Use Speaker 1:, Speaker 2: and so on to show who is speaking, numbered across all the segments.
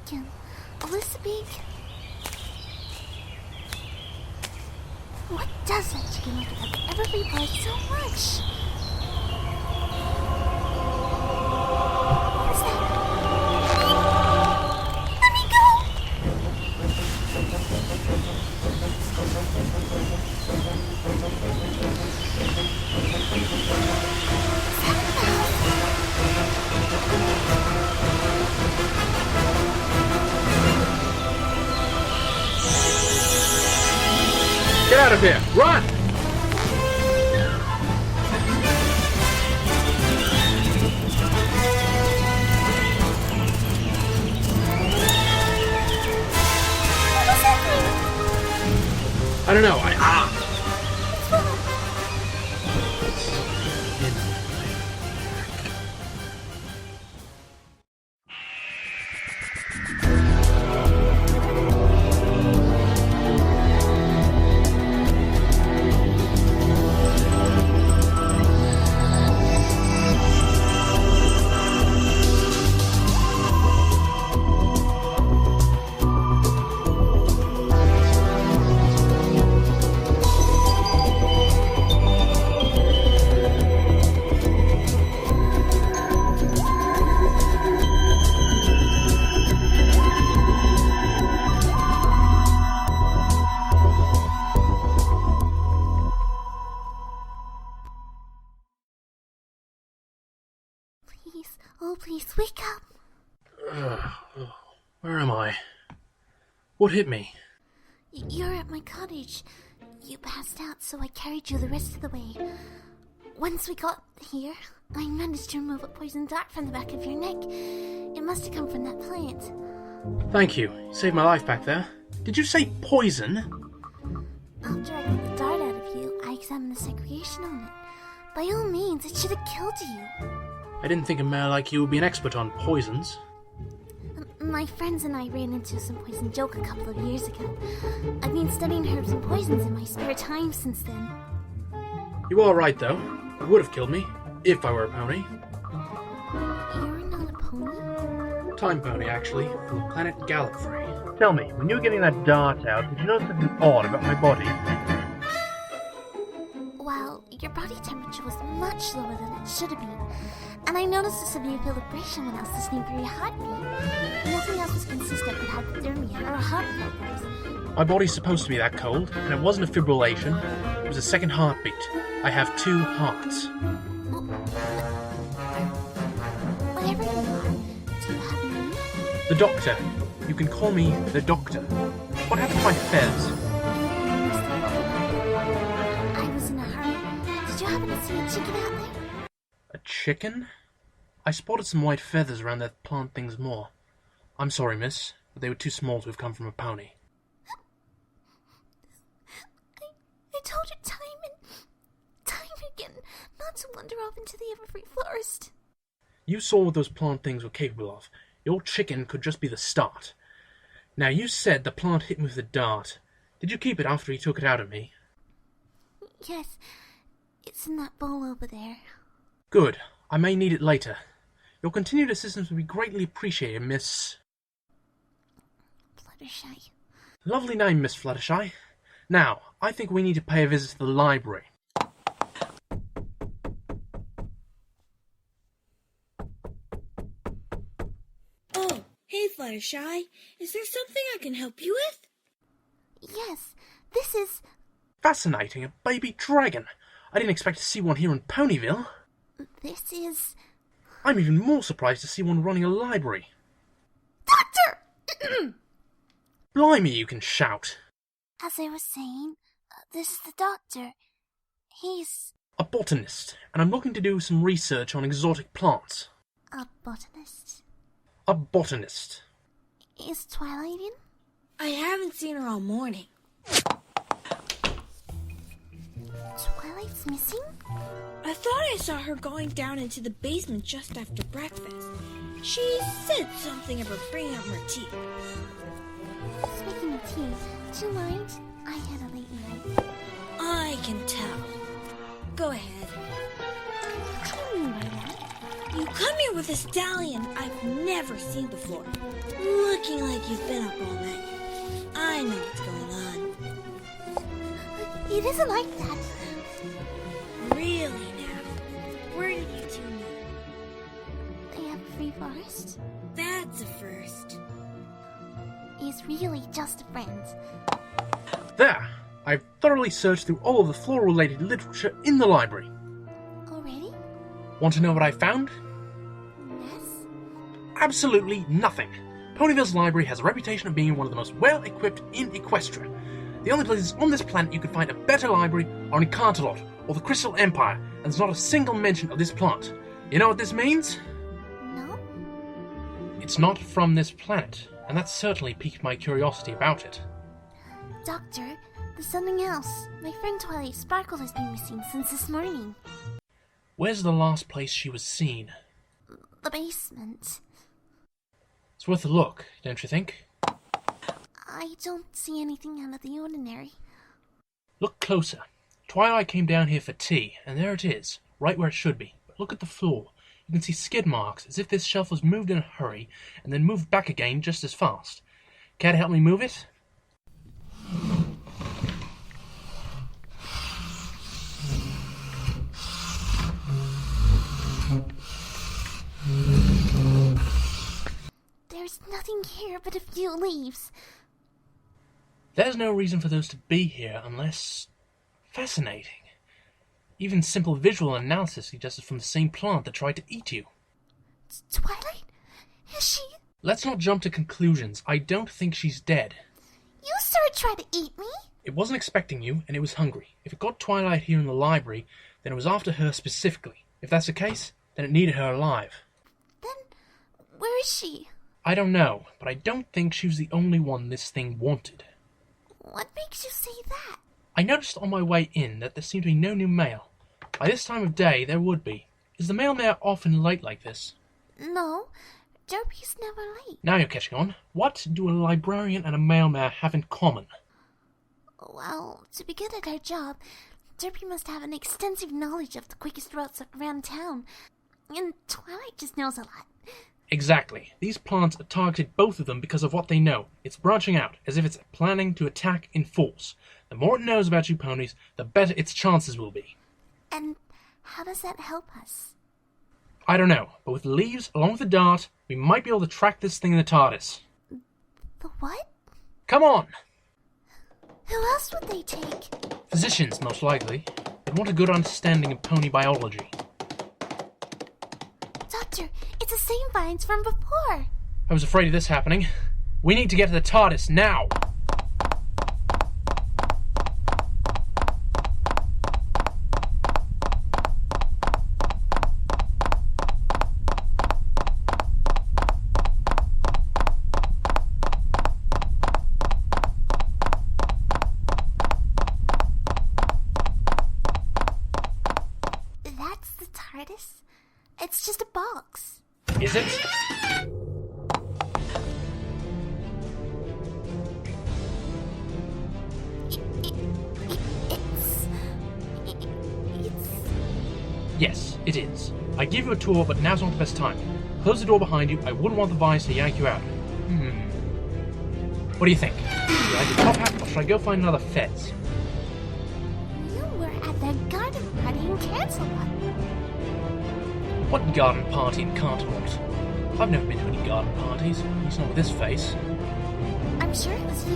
Speaker 1: chicken. Elizabeth. What does that chicken like about the Everfree Forest so much? What is that? Let me go!
Speaker 2: Get out of here! Run! I don't know.
Speaker 1: Please, wake up.
Speaker 2: Where am I? What hit me?
Speaker 1: You're at my cottage. You passed out, so I carried you the rest of the way. Once we got here, I managed to remove a poison dart from the back of your neck. It must have come from that plant.
Speaker 2: Thank you. You saved my life back there. Did you say poison?
Speaker 1: After I got the dart out of you, I examined the secretion on it. By all means, it should have killed you.
Speaker 2: I didn't think a mare like you would be an expert on poisons.
Speaker 1: My friends and I ran into some poison joke a couple of years ago. I've been studying herbs and poisons in my spare time since then.
Speaker 2: You are right, though. You would have killed me, if I were a pony.
Speaker 1: You're not a pony?
Speaker 2: Time pony, actually, from the planet Gallifrey.
Speaker 3: Tell me, when you were getting that dart out, did you notice something odd about my body?
Speaker 1: Well, your body temperature was much lower than it should have been. And I noticed a severe vibration when I was listening for your heartbeat. Nothing else was consistent with hypothermia or heart problems.
Speaker 2: My body's supposed to be that cold, and it wasn't a fibrillation. It was a second heartbeat. I have 2 hearts.
Speaker 1: Whatever you are, do you have a name?
Speaker 2: The Doctor. You can call me the Doctor. What happened to my fez?
Speaker 1: I was in a hurry. Did you happen to see a chicken out there?
Speaker 2: A chicken? I spotted some white feathers around that plant thing's maw. I'm sorry, miss, but they were too small to have come from a pony.
Speaker 1: I told you time again not to wander off into the Everfree Forest.
Speaker 2: You saw what those plant things were capable of. Your chicken could just be the start. Now, you said the plant hit me with a dart. Did you keep it after he took it out of me?
Speaker 1: Yes, it's in that bowl over there.
Speaker 2: Good. I may need it later. Your continued assistance would be greatly appreciated, Miss...
Speaker 1: Fluttershy.
Speaker 2: Lovely name, Miss Fluttershy. Now, I think we need to pay a visit to the library.
Speaker 4: Oh, hey Fluttershy. Is there something I can help you with?
Speaker 1: Yes, this is...
Speaker 2: Fascinating, a baby dragon. I didn't expect to see one here in Ponyville.
Speaker 1: This is...
Speaker 2: I'm even more surprised to see one running a library.
Speaker 1: Doctor!
Speaker 2: Blimey, you can shout.
Speaker 1: As I was saying, this is the doctor. He's...
Speaker 2: A botanist, and I'm looking to do some research on exotic plants.
Speaker 1: a botanist.
Speaker 2: A botanist.
Speaker 1: Is Twilight in?
Speaker 4: I haven't seen her all morning.
Speaker 1: Twilight's missing?
Speaker 4: I thought I saw her going down into the basement just after breakfast. She said something about bringing up her tea.
Speaker 1: Speaking of tea, do you mind? I had a late night.
Speaker 4: I can tell. Go ahead.
Speaker 1: What do you mean by that?
Speaker 4: You come here with a stallion I've never seen before, looking like you've been up all night. I know what's going on.
Speaker 1: It isn't like that.
Speaker 4: Really now? Where did you two meet?
Speaker 1: The Everfree Forest
Speaker 4: That's a first.
Speaker 1: is really just a friend.
Speaker 2: There! I've thoroughly searched through all of the floral-related literature in the library.
Speaker 1: Already?
Speaker 2: Want to know what I found?
Speaker 1: Yes?
Speaker 2: Absolutely nothing. Ponyville's library has a reputation of being one of the most well-equipped in Equestria. The only places on this planet you can find a better library are in Canterlot or the Crystal Empire, and there's not a single mention of this plant. You know what this means?
Speaker 1: No?
Speaker 2: It's not from this planet, and that certainly piqued my curiosity about it.
Speaker 1: Doctor, there's something else. My friend Twilight Sparkle has been missing since this morning.
Speaker 2: Where's the last place she was seen?
Speaker 1: The basement.
Speaker 2: It's worth a look, don't you think?
Speaker 1: I don't see anything out of the ordinary.
Speaker 2: Look closer. Twilight came down here for tea, and there it is, right where it should be. But look at the floor. You can see skid marks, as if this shelf was moved in a hurry, and then moved back again just as fast. Care to help me move it?
Speaker 1: There's nothing here but a few leaves.
Speaker 2: There's no reason for those to be here unless... Fascinating. Even simple visual analysis suggests it's from the same plant that tried to eat you.
Speaker 1: Twilight? Is she...
Speaker 2: Let's not jump to conclusions. I don't think she's dead.
Speaker 1: You saw it try to eat me?
Speaker 2: It wasn't expecting you, and it was hungry. If it got Twilight here in the library, then it was after her specifically. If that's the case, then it needed her alive.
Speaker 1: Then, where is she?
Speaker 2: I don't know, but I don't think she was the only one this thing wanted.
Speaker 1: What makes you say that?
Speaker 2: I noticed on my way in that there seemed to be no new mail. By this time of day, there would be. Is the mailman often late like this?
Speaker 1: No, Derpy's never late.
Speaker 2: Now you're catching on. What do a librarian and a mailman have in common?
Speaker 1: Well, to be good at her job, Derpy must have an extensive knowledge of the quickest routes around town. And Twilight just knows a lot.
Speaker 2: Exactly. These plants are targeted, both of them, because of what they know. It's branching out, as if it's planning to attack in force. The more it knows about you ponies, the better its chances will be.
Speaker 1: And how does that help us?
Speaker 2: I don't know, but with leaves, along with the dart, we might be able to track this thing in the TARDIS.
Speaker 1: The what?
Speaker 2: Come on!
Speaker 1: Who else would they take?
Speaker 2: Physicians, most likely. They'd want a good understanding of pony biology.
Speaker 1: Doctor, it's the same vines from before.
Speaker 2: I was afraid of this happening. We need to get to the TARDIS now!
Speaker 1: That's the TARDIS? It's just a box.
Speaker 2: Is it?
Speaker 1: It's...
Speaker 2: Yes, it is. I give you a tour, but now's not the best time. Close the door behind you. I wouldn't want the vines to yank you out. What do you think? Should I do top hat, or should I go find another fez?
Speaker 1: You were at the garden party in Canterlot.
Speaker 2: What garden party in Canterlot? I've never been to any garden parties. At least not with this face.
Speaker 1: I'm sure it was you.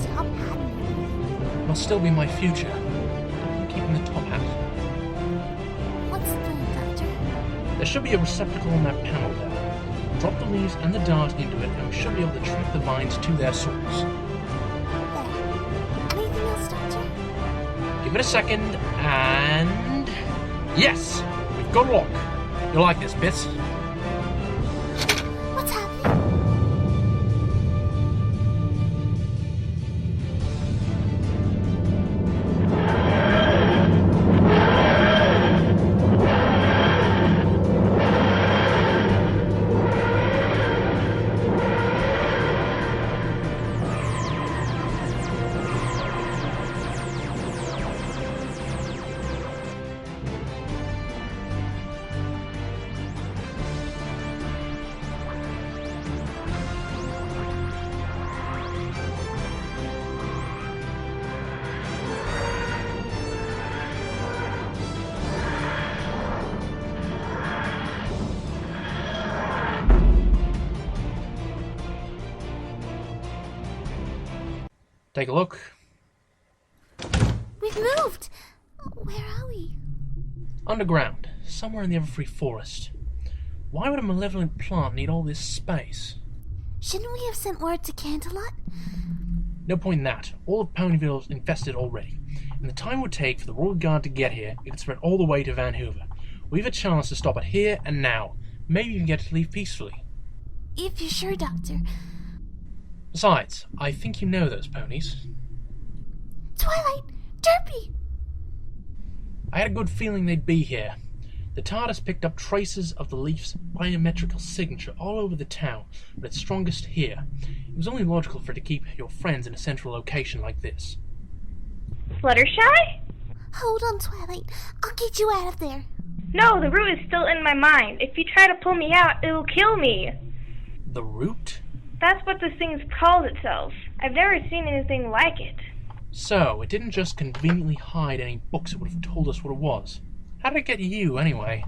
Speaker 1: Top hat and everything.
Speaker 2: Must still be my future. I'm keeping the top hat.
Speaker 1: What's the plan, Doctor?
Speaker 2: There should be a receptacle on that panel there. Drop the leaves and the dart into it, and we should be able to track the vines to their source.
Speaker 1: There. Anything else, Doctor?
Speaker 2: Give it a second, and... Yes! We've got a lock. You'll like this bit.
Speaker 1: What's happening?
Speaker 2: Take a look.
Speaker 1: We've moved! Where are we?
Speaker 2: Underground, somewhere in the Everfree Forest. Why would a malevolent plant need all this space?
Speaker 1: Shouldn't we have sent word to Canterlot?
Speaker 2: No point in that. All of Ponyville is infested already. And the time it would take for the Royal Guard to get here, it could spread all the way to Van Hoover. We have a chance to stop it here and now. Maybe even get it to leave peacefully.
Speaker 1: If you're sure, Doctor.
Speaker 2: Besides, I think you know those ponies.
Speaker 1: Twilight! Derpy!
Speaker 2: I had a good feeling they'd be here. The TARDIS picked up traces of the Leaf's biometrical signature all over the town, but it's strongest here. It was only logical for it to keep your friends in a central location like this.
Speaker 5: Fluttershy?
Speaker 1: Hold on, Twilight. I'll get you out of there.
Speaker 5: No, the root is still in my mind. If you try to pull me out, it will kill me.
Speaker 2: The root?
Speaker 5: That's what this thing calls itself. I've never seen anything like it.
Speaker 2: So, it didn't just conveniently hide any books that would have told us what it was. How did it get you, anyway?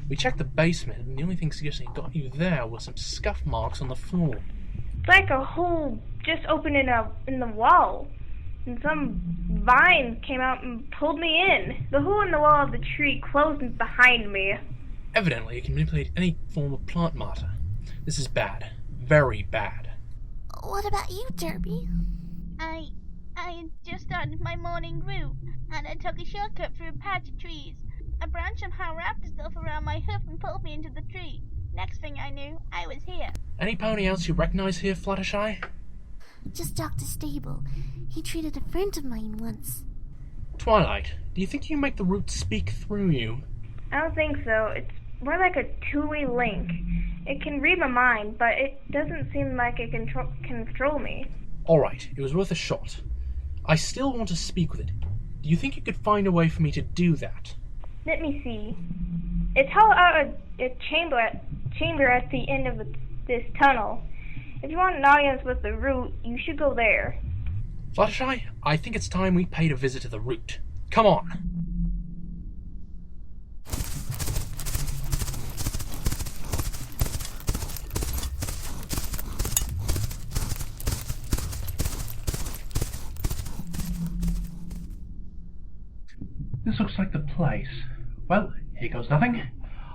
Speaker 2: We checked the basement, and the only thing suggesting it got you there was some scuff marks on the floor.
Speaker 5: It's like a hole just opened in the wall. And some vine came out and pulled me in. The hole in the wall of the tree closed behind me.
Speaker 2: Evidently, it can manipulate any form of plant matter. This is bad. Very bad.
Speaker 1: What about you, Derpy?
Speaker 6: I just started my morning route, and I took a shortcut through a patch of trees. A branch somehow wrapped itself around my hoof and pulled me into the tree. Next thing I knew, I was here.
Speaker 2: Any pony else you recognize here, Fluttershy?
Speaker 1: Just Dr. Stable. He treated a friend of mine once.
Speaker 2: Twilight, do you think you can make the root speak through you?
Speaker 5: I don't think so. It's more like a two-way link. It can read my mind, but it doesn't seem like it can control me.
Speaker 2: Alright, it was worth a shot. I still want to speak with it. Do you think you could find a way for me to do that?
Speaker 5: Let me see. It's hollowed out a chamber at the end of this tunnel. If you want an audience with the root, you should go there.
Speaker 2: Fluttershy, I think it's time we paid a visit to the root. Come on!
Speaker 3: This looks like the place. Well, here goes nothing.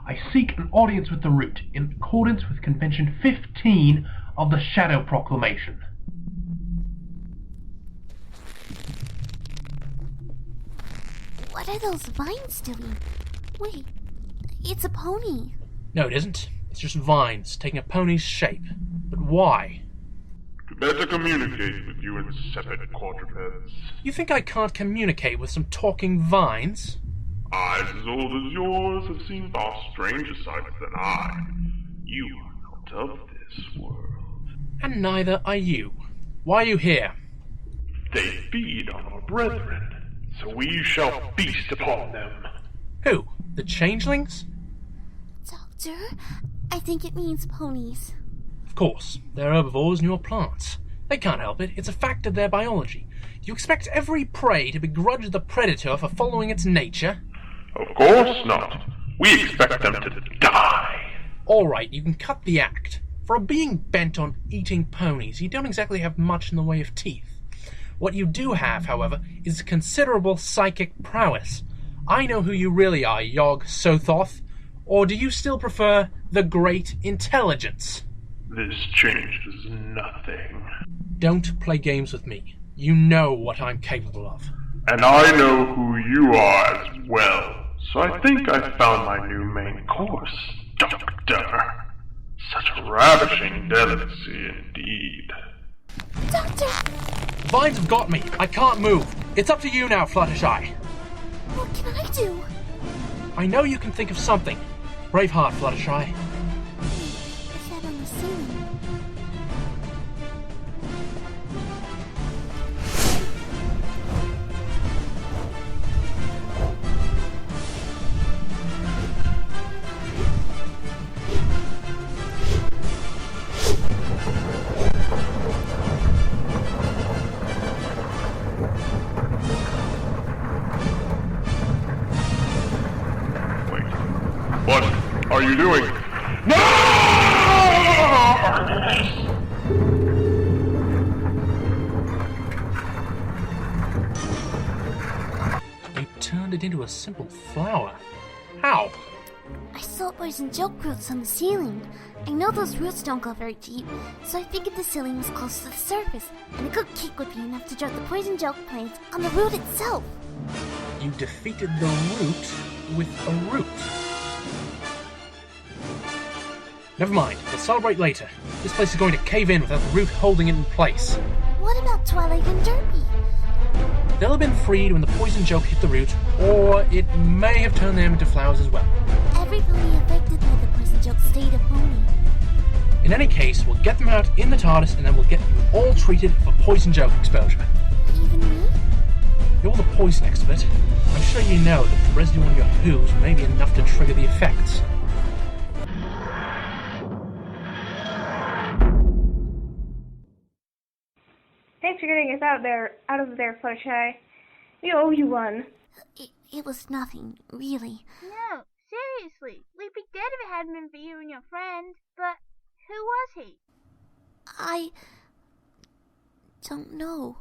Speaker 3: I seek an audience with the root, in accordance with Convention 15 of the Shadow Proclamation.
Speaker 1: What are those vines doing? Wait, it's a pony.
Speaker 2: No, it isn't. It's just vines, taking a pony's shape. But why?
Speaker 7: To better communicate with you insipid quadrupeds.
Speaker 2: You think I can't communicate with some talking vines?
Speaker 7: Eyes as old as yours have seen far stranger sights than I. You are not of this world.
Speaker 2: And neither are you. Why are you here?
Speaker 7: They feed on our brethren, so we shall feast upon them.
Speaker 2: Who? The changelings?
Speaker 1: Doctor, I think it means ponies.
Speaker 2: Of course, they're herbivores and you're plants. They can't help it, it's a fact of their biology. Do you expect every prey to begrudge the predator for following its nature?
Speaker 7: Of course not. We expect them to die.
Speaker 2: Alright, you can cut the act. For a being bent on eating ponies, you don't exactly have much in the way of teeth. What you do have, however, is considerable psychic prowess. I know who you really are, Yog Sothoth. Or do you still prefer the Great Intelligence?
Speaker 7: This changes nothing.
Speaker 2: Don't play games with me. You know what I'm capable of.
Speaker 7: And I know who you are as well. So I think I found my new main course, Doctor. Such a ravishing delicacy indeed.
Speaker 1: Doctor!
Speaker 2: Vines have got me. I can't move. It's up to you now, Fluttershy.
Speaker 1: What can I do?
Speaker 2: I know you can think of something. Braveheart, Fluttershy.
Speaker 1: Is that on the ceiling?
Speaker 7: What are you doing? No!
Speaker 2: turned it into a simple flower. How?
Speaker 1: I saw poison joke roots on the ceiling. I know those roots don't go very deep, so I figured the ceiling was close to the surface, and a good kick would be enough to drop the poison joke plants on the root itself.
Speaker 2: You defeated the root with a root. Never mind, we'll celebrate later. This place is going to cave in without the root holding it in place.
Speaker 1: What about Twilight and Derpy?
Speaker 2: They'll have been freed when the poison joke hit the root, or it may have turned them into flowers as well.
Speaker 1: Everybody affected by the poison joke stayed a pony.
Speaker 2: In any case, we'll get them out in the TARDIS and then we'll get you all treated for poison joke exposure.
Speaker 1: Even me?
Speaker 2: You're the poison expert. I'm sure you know that the residue on your hooves may be enough to trigger the effects.
Speaker 5: Thanks for getting us out of there, Fluttershy. We owe you one.
Speaker 1: It was nothing, really.
Speaker 6: No, seriously. We'd be dead if it hadn't been for you and your friend. But who was he?
Speaker 1: I don't know.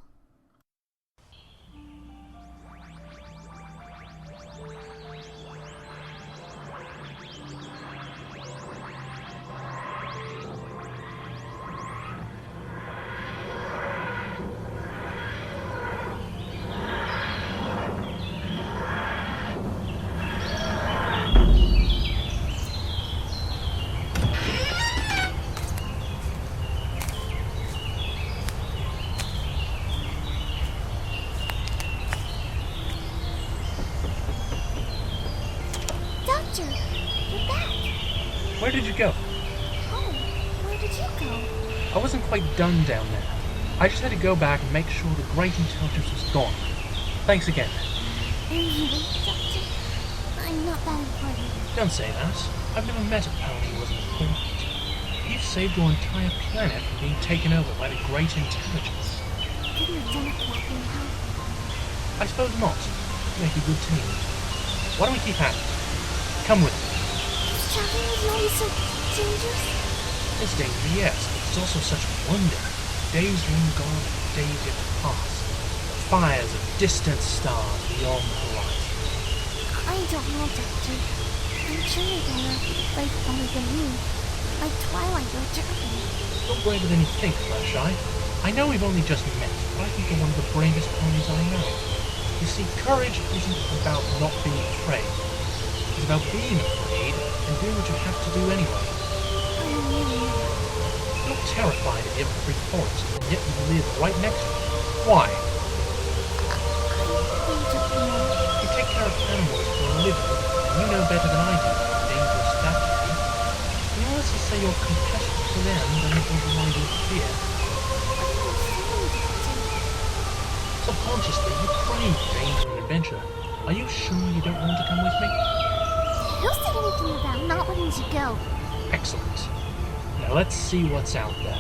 Speaker 1: Doctor, you're back.
Speaker 2: Where did you go?
Speaker 1: Home. Where did you go?
Speaker 2: I wasn't quite done down there. I just had to go back and make sure the great intelligence was gone. Thanks again.
Speaker 1: Really, Doctor? I'm not that important.
Speaker 2: Don't say that. I've never met a pony who wasn't important. You've saved your entire planet from being taken over by the great intelligence.
Speaker 1: Couldn't have done it without your help.
Speaker 2: I suppose not. Make a good team. Why don't we keep at it? Come with me.
Speaker 1: Is traveling with you always so dangerous?
Speaker 2: There's danger, yes, but there's also such wonder. Days long gone, days yet to pass. Fires of distant stars beyond the horizon.
Speaker 1: I don't know, Doctor. I'm sure there are like other than me. Like Twilight or Derpy.
Speaker 2: You're braver than you think, Fluttershy. I know we've only just met, but I think you're one of the bravest ponies I know. You see, courage isn't about not being afraid. It's about being afraid and doing what you have to do anyway.
Speaker 1: I'm really not.
Speaker 2: You're terrified of the Everfree Forest, and yet you live right next to it. Why?
Speaker 1: I don't know.
Speaker 2: You take care of animals for a living, and you know better than I do how dangerous that can be. You honestly say you're compassionate for them than it overrides your fear.
Speaker 1: I'm not feeling, Doctor.
Speaker 2: Subconsciously, you crave danger and adventure. Are you sure you don't want to come with me?
Speaker 1: Who said anything about not wanting to go?
Speaker 2: Excellent. Now let's see what's out there.